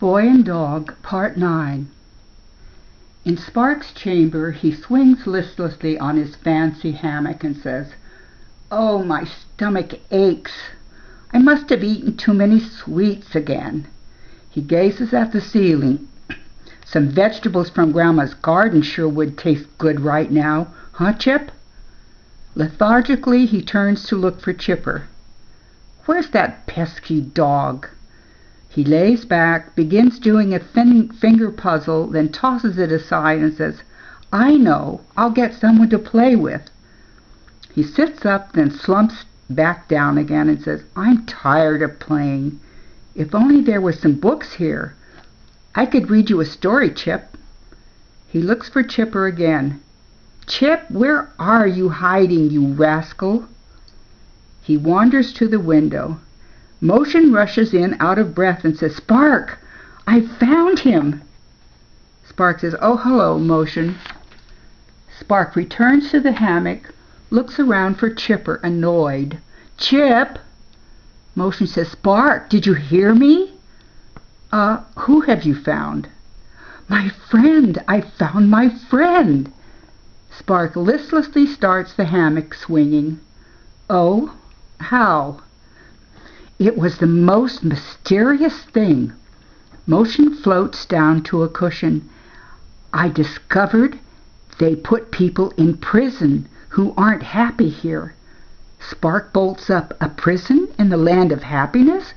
Boy and Dog, Part 9. In Spark's chamber, he swings listlessly on his fancy hammock and says, "Oh, my stomach aches. I must have eaten too many sweets again." He gazes at the ceiling. "Some vegetables from Grandma's garden sure would taste good right now, huh, Chip?" Lethargically, he turns to look for Chipper. "Where's that pesky dog?" He lays back, begins doing a finger puzzle, then tosses it aside and says, "I know, I'll get someone to play with." He sits up, then slumps back down again and says, "I'm tired of playing. If only there were some books here. I could read you a story, Chip." He looks for Chipper again. "Chip, where are you hiding, you rascal?" He wanders to the window. Motion rushes in out of breath and says, "Spark, I found him." Spark says, "Oh, hello, Motion." Spark returns to the hammock, looks around for Chipper, annoyed. "Chip!" Motion says, "Spark, did you hear me?" Who have you found?" "My friend. I found my friend." Spark listlessly starts the hammock swinging. "Oh? How?" "It was the most mysterious thing." Motion floats down to a cushion. "I discovered they put people in prison who aren't happy here." Spark bolts up. "A prison in the land of happiness?"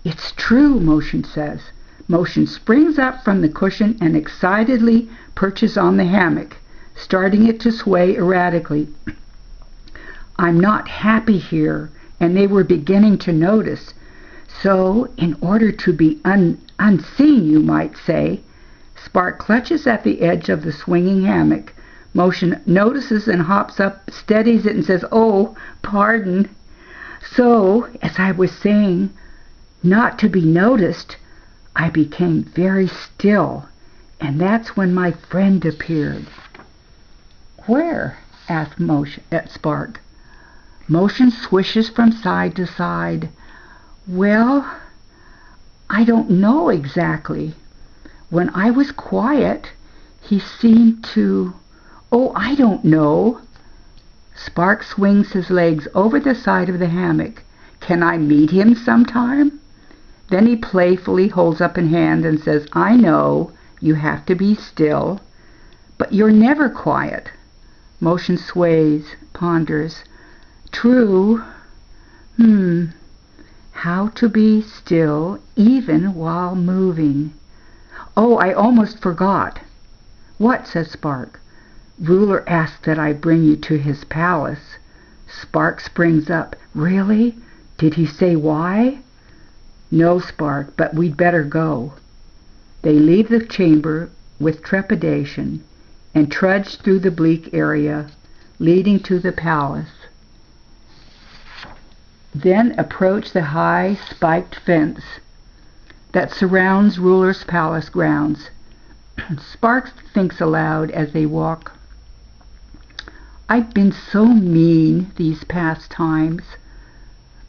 "It's true," Motion says. Motion springs up from the cushion and excitedly perches on the hammock, starting it to sway erratically. "I'm not happy here, and they were beginning to notice. So, in order to be unseen, you might say." Spark clutches at the edge of the swinging hammock. Motion notices and hops up, steadies it, and says, "Oh, pardon. So, as I was saying, not to be noticed, I became very still, and that's when my friend appeared." "Where?" asked Spark. Motion swishes from side to side. "Well, I don't know exactly. When I was quiet, he seemed to... Oh, I don't know." Spark swings his legs over the side of the hammock. "Can I meet him sometime?" Then he playfully holds up a hand and says, "I know, you have to be still, but you're never quiet." Motion sways, ponders. "True. How to be still even while moving. Oh, I almost forgot." "What?" says Spark. "Ruler asked that I bring you to his palace." Spark springs up. "Really? Did he say why?" "No, Spark, but we'd better go." They leave the chamber with trepidation and trudge through the bleak area leading to the palace. Then approach the high spiked fence that surrounds Ruler's palace grounds. Spark thinks aloud as they walk. "I've been so mean these past times."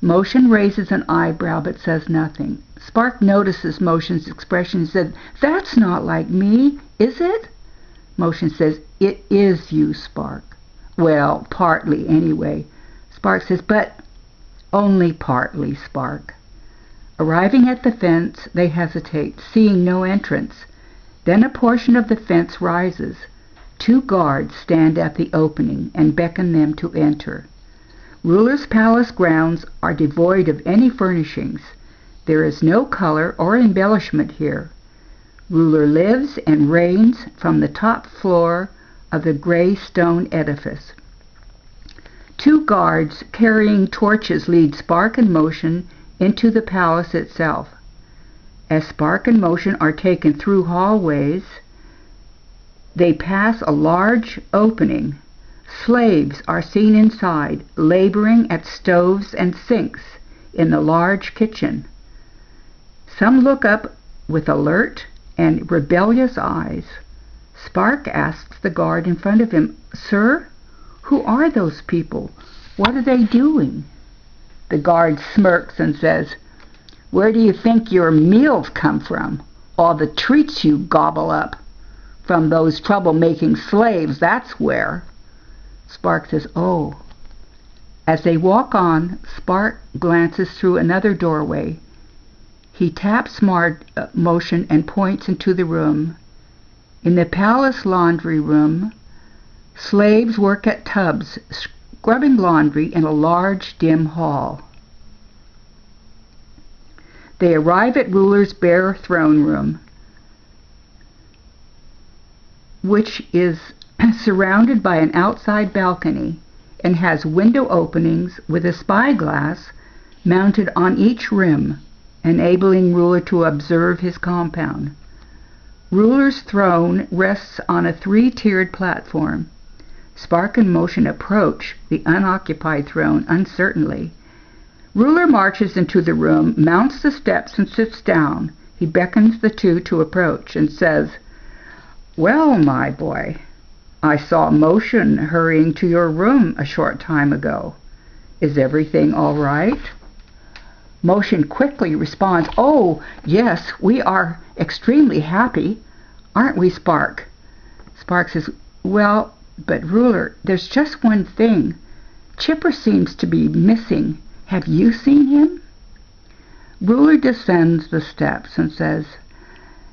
Motion raises an eyebrow but says nothing. Spark notices Motion's expression and says, "That's not like me, is it?" Motion says, "It is you, Spark." "Well, partly anyway." Spark says, "But only partly, Spark." Arriving at the fence, they hesitate, seeing no entrance. Then a portion of the fence rises. 2 guards stand at the opening and beckon them to enter. Ruler's palace grounds are devoid of any furnishings. There is no color or embellishment here. Ruler lives and reigns from the top floor of the gray stone edifice. 2 guards carrying torches lead Spark and Motion into the palace itself. As Spark and Motion are taken through hallways, they pass a large opening. Slaves are seen inside, laboring at stoves and sinks in the large kitchen. Some look up with alert and rebellious eyes. Spark asks the guard in front of him, "Sir, who are those people? What are they doing?" The guard smirks and says, "Where do you think your meals come from? all the treats you gobble up from those trouble-making slaves, that's where. Spark says, oh. As they walk on, Spark glances through another doorway. He taps Motion and points into the room. In the palace laundry room, slaves work at tubs, scrubbing laundry in a large, dim hall. They arrive at Ruler's bare throne room, which is surrounded by an outside balcony and has window openings with a spyglass mounted on each rim, enabling Ruler to observe his compound. Ruler's throne rests on a 3-tiered platform. Spark and Motion approach the unoccupied throne uncertainly. Ruler marches into the room, mounts the steps, and sits down. He beckons the two to approach and says, "Well, my boy, I saw Motion hurrying to your room a short time ago. Is everything all right?" Motion quickly responds, "Oh, yes, we are extremely happy. Aren't we, Spark?" Spark says, "Well, but Ruler, there's just one thing. Chipper seems to be missing. Have you seen him?" Ruler descends the steps and says,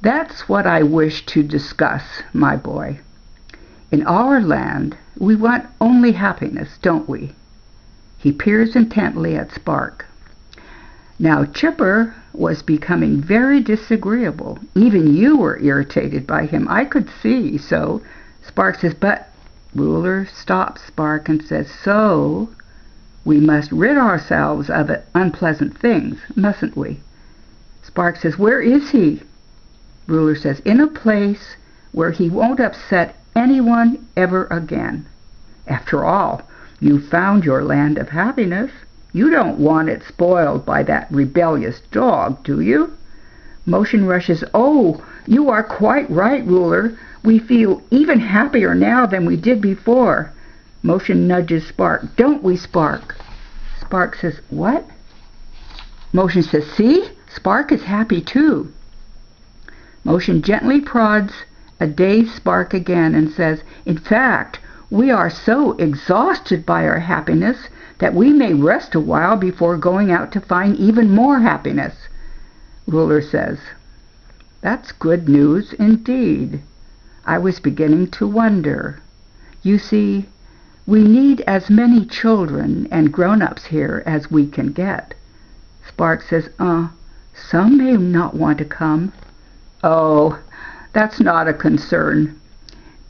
"That's what I wish to discuss, my boy. In our land, we want only happiness, don't we?" He peers intently at Spark. Now, Chipper was becoming very disagreeable. Even you were irritated by him. I could see. So Spark says, "But..." Ruler stops Spark and says, "So we must rid ourselves of unpleasant things, mustn't we?" Spark says, "Where is he?" Ruler says, "In a place where he won't upset anyone ever again. After all, you found your land of happiness. You don't want it spoiled by that rebellious dog, do you?" Motion rushes, "Oh, you are quite right, Ruler. We feel even happier now than we did before." Motion nudges Spark. "Don't we, Spark?" Spark says, "What?" Motion says, "See? Spark is happy too." Motion gently prods a dazed Spark again and says, "In fact, we are so exhausted by our happiness that we may rest a while before going out to find even more happiness." Ruler says, "That's good news indeed. I was beginning to wonder. You see, we need as many children and grown-ups here as we can get." Spark says, Some may not want to come." "Oh, that's not a concern.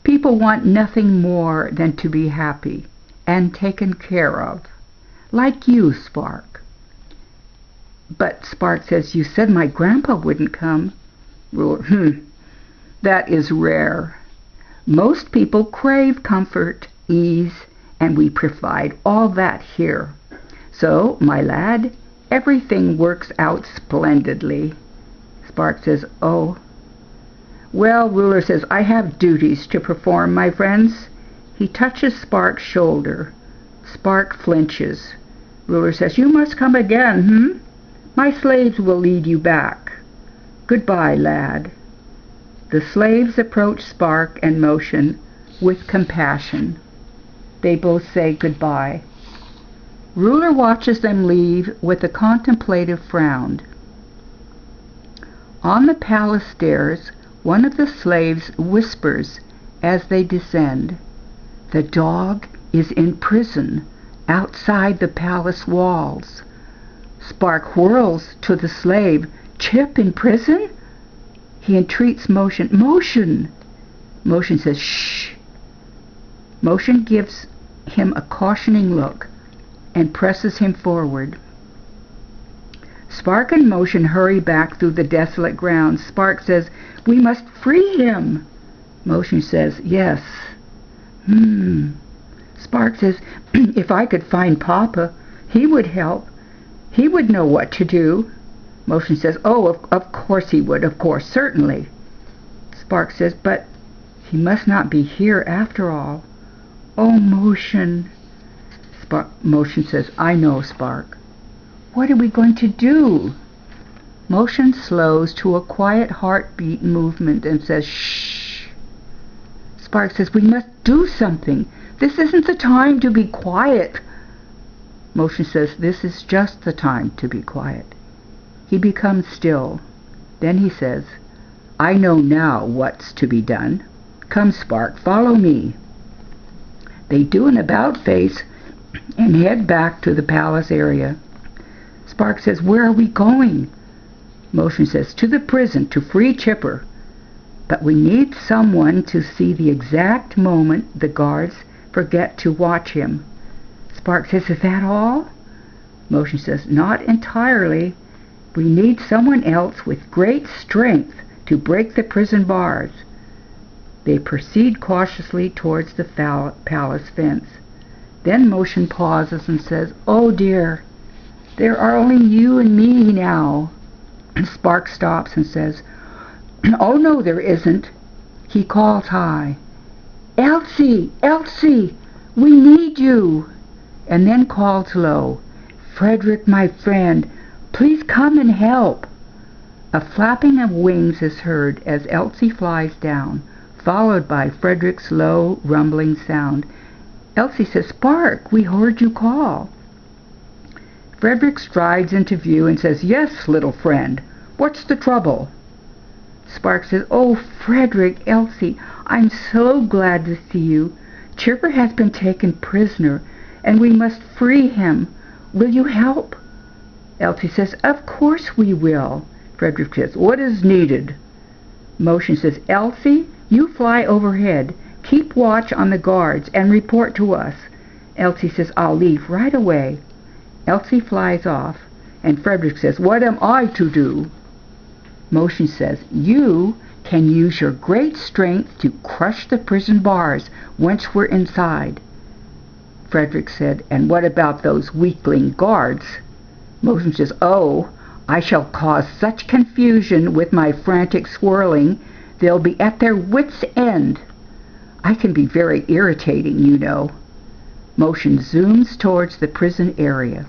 People want nothing more than to be happy and taken care of. Like you, Spark." "But," Spark says, "you said my grandpa wouldn't come." Ruler, "That is rare. Most people crave comfort, ease, and we provide all that here. So, my lad, everything works out splendidly." Spark says, "Oh. Well," Ruler says, "I have duties to perform, my friends." He touches Spark's shoulder. Spark flinches. Ruler says, "You must come again, My slaves will lead you back. Goodbye, lad." The slaves approach Spark and Motion with compassion. They both say goodbye. Ruler watches them leave with a contemplative frown. On the palace stairs, one of the slaves whispers as they descend, "The dog is in prison outside the palace walls." Spark whirls to the slave. "Chip in prison?" He entreats Motion. "Motion!" Motion says, "Shh." Motion gives him a cautioning look and presses him forward. Spark and Motion hurry back through the desolate grounds. Spark says, "We must free him." Motion says, "Yes." Spark says, "If I could find Papa, he would help. He would know what to do." Motion says, "Oh, of course he would, of course, certainly." Spark says, "But he must not be here after all." "Oh, Motion." Motion says, "I know, Spark. What are we going to do?" Motion slows to a quiet heartbeat movement and says, shh. Sparks says, we must do something. This isn't the time to be quiet. Motion says, this is just the time to be quiet. He becomes still. Then he says, I know now what's to be done. Come, Spark, follow me. They do an about-face and head back to the palace area. Spark says, where are we going? Motion says, to the prison, to free Chipper. But we need someone to see the exact moment the guards forget to watch him. Spark says, is that all? Motion says, not entirely. We need someone else with great strength to break the prison bars. They proceed cautiously towards the palace fence. Then Motion pauses and says, oh dear, there are only you and me now. Spark stops and says, oh no, there isn't. He calls high, Elsie, Elsie, we need you. And then calls low, Frederick, my friend, please come and help. A flapping of wings is heard as Elsie flies down, followed by Frederick's low, rumbling sound. Elsie says, Spark, we heard you call. Frederick strides into view and says, yes, little friend, what's the trouble? Spark says, oh, Frederick, Elsie, I'm so glad to see you. Chipper has been taken prisoner, and we must free him. Will you help? Elsie says, of course we will. Frederick says, what is needed? Motion says, Elsie, you fly overhead. Keep watch on the guards and report to us. Elsie says, I'll leave right away. Elsie flies off, and Frederick says, what am I to do? Motion says, you can use your great strength to crush the prison bars once we're inside. Frederick said, and what about those weakling guards? Motion says, oh, I shall cause such confusion with my frantic swirling, they'll be at their wits' end. I can be very irritating, you know. Motion zooms towards the prison area.